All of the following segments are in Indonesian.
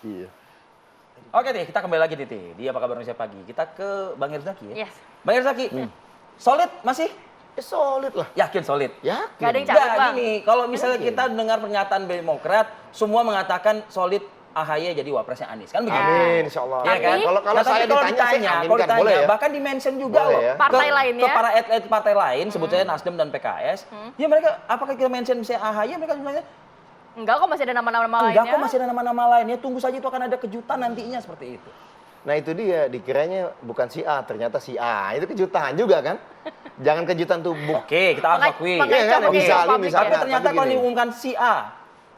Iya. Oke Tih, kita kembali lagi nih Tih. Di Apa Kabar Indonesia Pagi. Kita ke Bang Irzaki ya. Yes. Bang Irzaki, solid masih? Solid lah. Yakin solid? Yakin. Gak ada yang cabut, Bang. Gini, kalau misalnya kita dengar pernyataan Demokrat, semua mengatakan solid AHY jadi wapresnya Anies. Kan begitu? Amin, insya Allah. Iya kan? Kalau Nah, tapi saya ditanya, saya kalau aminkan, boleh ya? bahkan di-mention juga Boleh loh. ya? Partai lain Ke ya? para elit partai lain, sebutnya Nasdem dan PKS. Ya mereka, apakah kita mention misalnya AHY, mereka bilang, Enggak kok, masih ada nama-nama lainnya. enggak kok masih ada nama-nama lainnya, tunggu saja itu akan ada kejutan nantinya seperti itu. Nah itu dia, dikiranya bukan si A, ternyata si A. Itu kejutan juga kan? Jangan kejutan tuh. Oke, kita harus akui. Makanya Iya kan, coba misalnya, publik Tapi ya. ternyata tapi kalau gini. diumumkan si A,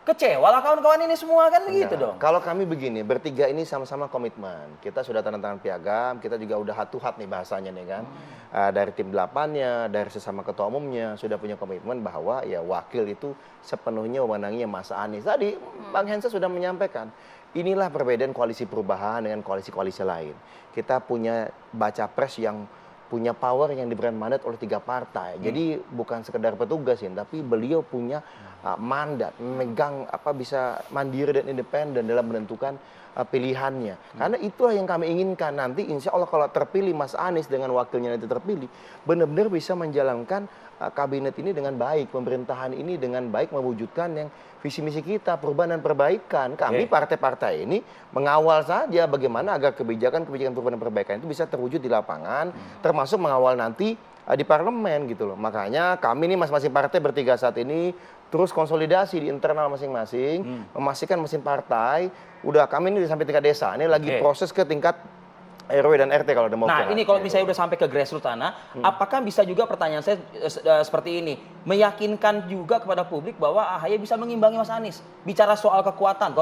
kecewa lah kawan-kawan ini semua kan begitu Nah, dong. kalau kami begini, bertiga ini sama-sama komitmen. Kita sudah tanda tangan piagam, kita juga udah hat to hat nih bahasanya nih kan. Dari tim 8-nya, dari sesama ketua umumnya sudah punya komitmen bahwa ya wakil itu sepenuhnya wewenangnya Mas Anies. Tadi Bang Hensa sudah menyampaikan, inilah perbedaan koalisi perubahan dengan koalisi-koalisi lain. Kita punya baca pres yang punya power yang diberikan mandat oleh 3 partai. Jadi bukan sekedar petugas ya, tapi beliau punya mandat, memegang bisa mandiri dan independen dalam menentukan pilihannya. Karena itulah yang kami inginkan nanti, insya Allah kalau terpilih Mas Anies dengan wakilnya nanti terpilih, benar-benar bisa menjalankan kabinet ini dengan baik, pemerintahan ini dengan baik, mewujudkan yang visi misi kita, perubahan dan perbaikan. Kami partai-partai ini mengawal saja bagaimana agar kebijakan-kebijakan perubahan dan perbaikan itu bisa terwujud di lapangan, termasuk mengawal nanti di parlemen gitu loh. Makanya kami ini masing-masing partai bertiga saat ini terus konsolidasi di internal masing-masing, memastikan mesin partai. Udah kami ini sampai tingkat desa, ini lagi proses ke tingkat RW dan RT kalau Demokrat. Nah ini kalau misalnya udah sampai ke grassroots tanah, apakah bisa juga pertanyaan saya seperti ini, meyakinkan juga kepada publik bahwa AHY bisa mengimbangi Mas Anies? Bicara soal kekuatan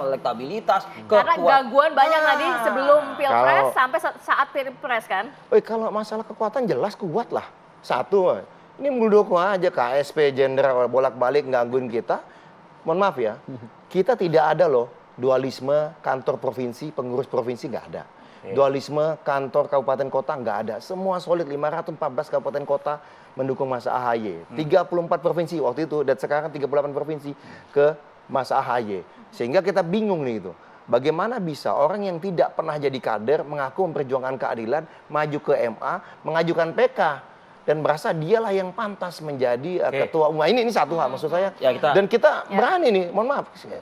elektabilitas, Karena gangguan banyak tadi sebelum pilpres Kalau- sampai saat pilpres kan. Kalau masalah kekuatan jelas kuat lah. Satu, ini Muldoko aja KSP jenderal bolak-balik gangguin kita. Mohon maaf ya, kita tidak ada loh dualisme kantor provinsi, pengurus provinsi nggak ada. Dualisme kantor kabupaten kota nggak ada. Semua solid 514 kabupaten kota mendukung Mas AHY. 34 provinsi waktu itu dan sekarang 38 provinsi ke Mas AHY. Sehingga kita bingung nih itu. Bagaimana bisa orang yang tidak pernah jadi kader mengaku memperjuangkan keadilan, maju ke MA, mengajukan PK dan merasa dialah yang pantas menjadi ketua umum. Ini satu hal maksud saya. Ya, Dan kita berani nih, mohon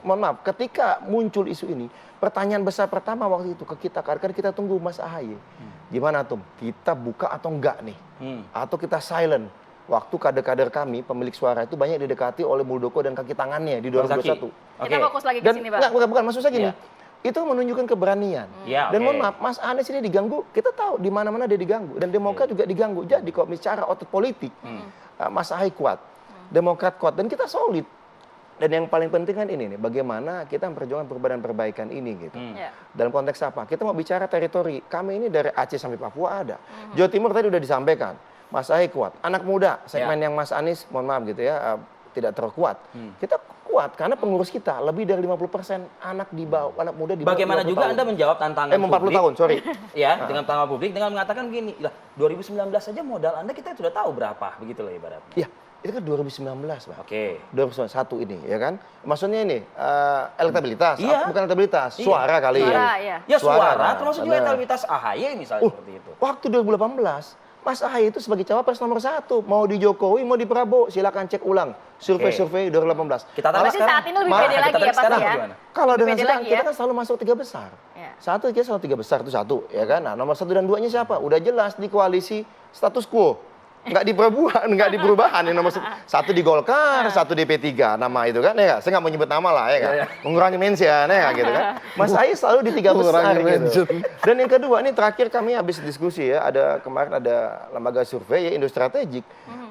maaf, ketika muncul isu ini, pertanyaan besar pertama waktu itu ke kita, karena kita tunggu Mas AHY. Gimana Tum? Kita buka atau enggak nih? Atau kita silent? Waktu kader-kader kami, pemilik suara itu banyak didekati oleh Muldoko dan kaki tangannya di 2021. Kita fokus lagi ke Dan sini, Bang. bukan maksud saya gini. Itu menunjukkan keberanian. Dan mohon maaf, Mas Anies ini diganggu, kita tahu di mana-mana dia diganggu. Dan Demokrat juga diganggu. Jadi kalau bicara otot politik, Mas AHY kuat, Demokrat kuat, dan kita solid. Dan yang paling penting kan ini nih, bagaimana kita memperjuangkan perubahan dan perbaikan ini gitu. Dalam konteks apa? Kita mau bicara teritori. Kami ini dari Aceh sampai Papua ada. Jawa Timur tadi udah disampaikan. Mas AHY kuat. Anak muda, segmen yang Mas Anies, mohon maaf gitu ya, tidak terlalu kuat. Kita kuat karena pengurus kita lebih dari 50% anak muda di bawah Bagaimana 20 juga tahun. Anda menjawab tantangan 40 publik? tahun, sorry. Ya, dengan tantangan publik dengan mengatakan gini, lah 2019 saja modal Anda kita sudah tahu berapa, begitu loh ibaratnya. Iya, itu kan 2019, Pak. Oke. 2021 ini, ya kan? Maksudnya ini, elektabilitas, Iya. bukan elektabilitas, suara kali Suara, ya. iya. Ya suara, Suara, termasuk juga benar. elektabilitas AHY misalnya seperti itu. Waktu 2018, Mas AHY itu sebagai cawapres nomor 1. Mau di Jokowi, mau di Prabowo, silakan cek ulang. Survei-survei 2018. Kita tarik Berarti saat ini lebih malah pede kita lagi tarik ya Pak sekarang ya. gimana? Kalau Lebih dengan pede sekarang lagi kita ya. kan selalu masuk 3 besar. Iya. Satu, kita selalu 3 besar itu satu, ya kan? Nah, nomor 1 dan 2-nya siapa? Udah jelas di koalisi status quo. Nggak di perubahan, nggak di perubahan. Yang nomor 1 di Golkar, 1 di P3, nama itu kan, ya. Saya nggak mau nyebut nama lah, ya kan. Mengurangi mention, ya gitu kan. Mas AHY selalu di 3 besar gitu. Dan yang kedua, ini terakhir kami habis diskusi ya, kemarin ada lembaga survei ya, Indo Strategik.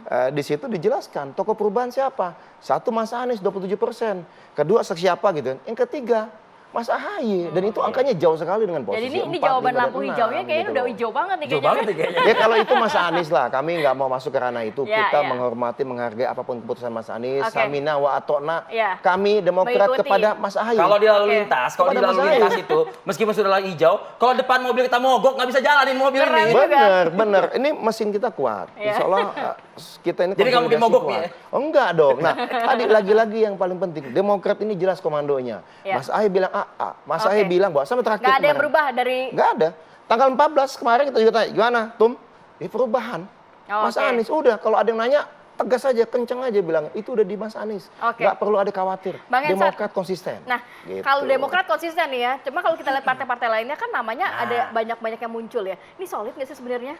Di situ dijelaskan tokoh perubahan siapa. 1 Mas Anies 27%, kedua siapa gitu. Yang ketiga Mas AHY, dan itu angkanya jauh sekali dengan posisi Jadi ini 4, jawaban 5, dan lampu 6, hijaunya kayaknya gitu udah loh. hijau banget nih Jauh kayaknya. banget nih kayaknya. Ya kalau itu Mas Anies lah, kami nggak mau masuk ke ranah itu. Ya, Kita ya. menghormati, menghargai apapun keputusan Mas Anies. Oke. Samina wa atona. Ya. Kami Demokrat Mengikuti. kepada Mas AHY. Kalau di lalu Oke. lintas, kalau di Kepada lalu Mas lintas AHY. itu, meskipun sudah lagi hijau, kalau depan mobil kita mogok nggak bisa jalanin mobil Keren. ini. juga. Bener. Ini mesin kita kuat. Ya. Insya Allah kita ini Jadi nggak mungkin konsolidasi mogok kuat. nih ya? Oh enggak dong. Nah, tadi lagi-lagi yang paling penting, Demokrat ini jelas komandonya. Ya. Mas Ahy bilang A, Mas Ahy Oke. bilang bahwa sama terakhir Nggak ada yang kemarin. berubah dari Nggak ada. Tanggal 14 kemarin kita juga tanya, gimana, Tum? Perubahan. Oh, Mas oke. Anies, udah kalau ada yang nanya, tegas aja, kenceng aja bilang, itu udah di Mas Anies. Oke. Nggak perlu ada khawatir. Bang Hensat. Demokrat konsisten. Nah, Gitu. kalau Demokrat konsisten nih ya, cuma kalau kita lihat partai-partai lainnya kan namanya Nah. ada banyak-banyak yang muncul ya. Ini solid nggak sih sebenarnya?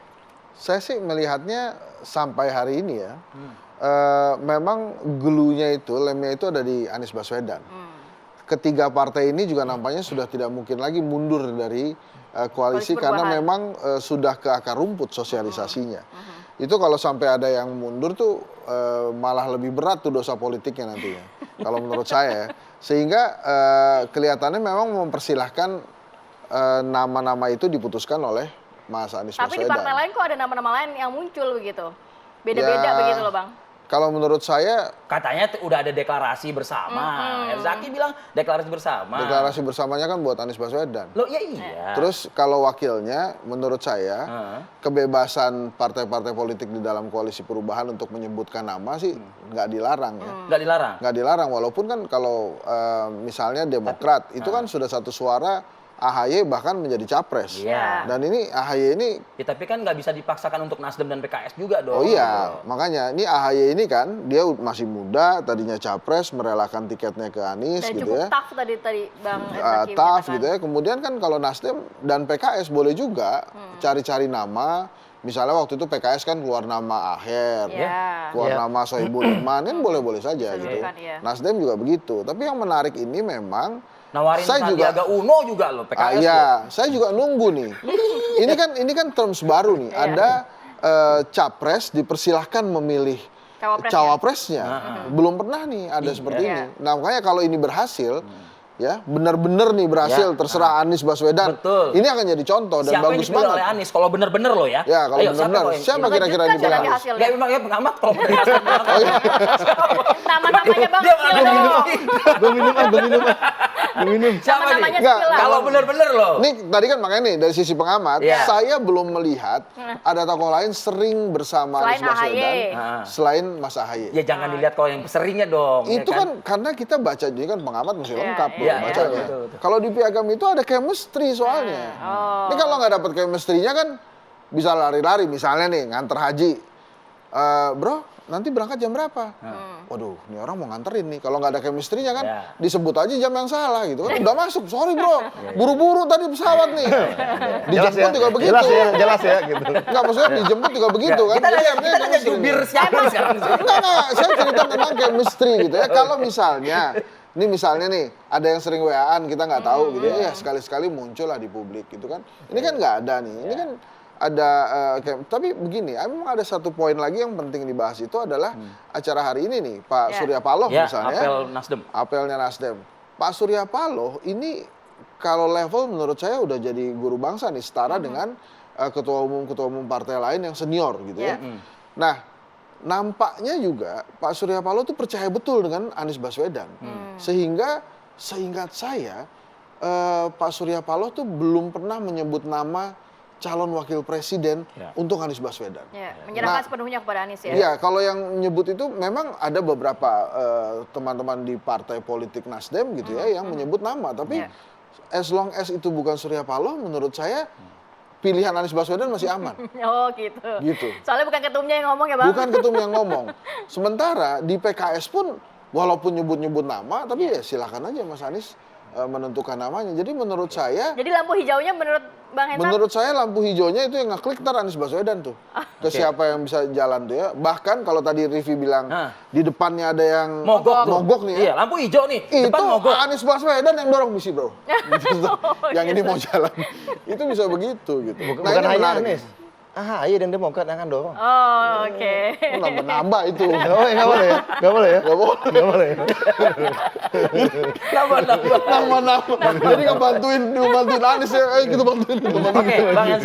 Saya sih melihatnya sampai hari ini ya, memang gelunya itu, lemnya itu ada di Anies Baswedan. Ketiga partai ini juga nampaknya sudah tidak mungkin lagi mundur dari Koalisi koalisi karena perubahan. memang sudah ke akar rumput sosialisasinya. Itu kalau sampai ada yang mundur tuh malah lebih berat tuh dosa politiknya nantinya. Kalau menurut saya ya. Sehingga kelihatannya memang mempersilahkan nama-nama itu diputuskan oleh Mas Anies Tapi di Baswedan. partai lain kok ada nama-nama lain yang muncul begitu. Beda-beda Ya. begitu loh, Bang. Kalau menurut saya Katanya udah ada deklarasi bersama. Herzaki bilang deklarasi bersama. deklarasi bersamanya kan buat Anies Baswedan. Loh ya iya. Terus kalau wakilnya menurut saya Heeh. kebebasan partai-partai politik di dalam koalisi perubahan untuk menyebutkan nama sih nggak dilarang ya. Nggak dilarang. Nggak dilarang walaupun kan kalau misalnya Demokrat itu kan sudah satu suara AHY bahkan menjadi capres. Iya. Dan ini AHY ini Ya, tapi kan nggak bisa dipaksakan untuk Nasdem dan PKS juga dong. oh iya, makanya ini AHY ini kan dia masih muda, tadinya capres, merelakan tiketnya ke Anies Dan gitu cukup ya. tough tadi Bang Herzaki Tough menyatakan. gitu ya. Kemudian kan kalau Nasdem dan PKS boleh juga cari-cari nama. Misalnya waktu itu PKS kan keluar nama Aher, Iya. keluar nama Sohibul Iman, kan boleh-boleh saja Bisa gitu. dilakukan, iya. Nasdem juga begitu. Tapi yang menarik ini memang Nawarin saya juga- Sandiaga Uno juga loh PKS. loh. iya, saya juga nunggu nih. ini kan terms baru nih. Iya. Ada capres dipersilahkan memilih Cawapresnya. cawapresnya. Belum pernah nih ada seperti Iya. ini. Nah, makanya kalau ini berhasil, ya benar-benar nih berhasil, Ya. terserah Anies Baswedan. Betul. Ini akan jadi contoh dan Siapa yang bagus dipilih oleh banget. Anies? Kalau bener-bener loh ya. Ya, kalau Ayo, benar-benar. kok yang- Siapa yang- kira-kira Mengejutkan dipilih nanti Anies? hasilnya. Gak memang ya pengamat kalau dari Nasdem bilang. Nama-namanya Bang Dia spill malah dong. Gue minum. Siapa nih? Nama-namanya Nggak, spill lah. Kalau bener-bener loh. Ini tadi kan makanya nih dari sisi pengamat, Iya. saya belum melihat ada tokoh lain sering bersama Selain Anies Baswedan AHY. Ah. selain Mas AHY. Ya jangan dilihat kalau yang seringnya dong. ya Itu kan karena kita baca jadi kan pengamat mesti Iya, lengkap iya, loh iya, bacanya. betul, betul. Kalau di piagam itu ada chemistry soalnya. Oh. Ini kalau nggak dapat chemistry-nya kan bisa lari-lari misalnya nih nganter haji. Bro, nanti berangkat jam berapa? Waduh, ini orang mau nganterin nih. Kalau nggak ada chemistry-nya kan Ya. disebut aja jam yang salah gitu kan. Udah masuk, sorry bro, buru-buru tadi pesawat nih. Dijemput juga begitu. Jelas ya gitu. Enggak, maksudnya dijemput juga begitu kan. Kita Jadi nanya, artinya kita nanya chemistry. jubir siapa nih sekarang? Enggak, saya cerita tentang chemistry gitu ya. Kalau misalnya, ini misalnya nih, ada yang sering WA-an, kita nggak tahu gitu ya, sekali-sekali muncul lah di publik gitu kan. Ini kan nggak ada nih, ini kan ada, tapi begini, memang ada satu poin lagi yang penting dibahas itu adalah acara hari ini nih, Pak Ya. Surya Paloh Ya, misalnya. apel Nasdem. Apelnya Nasdem. Pak Surya Paloh ini kalau level menurut saya udah jadi guru bangsa nih, setara dengan ketua umum partai lain yang senior gitu Ya. ya. Nah, nampaknya juga Pak Surya Paloh tuh percaya betul dengan Anies Baswedan. Sehingga seingat saya Pak Surya Paloh tuh belum pernah menyebut nama calon wakil presiden Ya. untuk Anies Baswedan. Ya, menyerahkan Nah, sepenuhnya kepada Anies ya. Iya, kalau yang menyebut itu memang ada beberapa teman-teman di partai politik Nasdem gitu ya yang menyebut nama, tapi Iya. as long as itu bukan Surya Paloh, menurut saya pilihan Anies Baswedan masih aman. Oh gitu. Gitu. Soalnya bukan ketumnya yang ngomong ya Bang. Bukan ketum yang ngomong. Sementara di PKS pun walaupun nyebut-nyebut nama, tapi ya silakan aja Mas Anies menentukan namanya. Jadi menurut saya Jadi lampu hijaunya menurut Bang Hensat? menurut saya lampu hijaunya itu yang ngeklik ntar Anies Baswedan tuh. Ke siapa yang bisa jalan tuh ya. Bahkan kalau tadi Rivi bilang di depannya ada yang mogok nih ya. Iya, lampu hijau nih. Itu Depan mogok. Anies Baswedan yang dorong misi bro. Gitu. Yang ini mau jalan. Itu bisa begitu gitu. Bukan ini hanya menarik. Anies. AHY dan Demokrat yang akan dorong. Oh, oke. Oh, nambah-nambah itu. Oh, nggak boleh ya? Nggak boleh ya? Gak boleh. Nggak boleh ya? Nambah-nambah. Nambah-nambah. Jadi ngebantuin Anies ya. Ayo kita bantuin. Oke, Bang Hensat.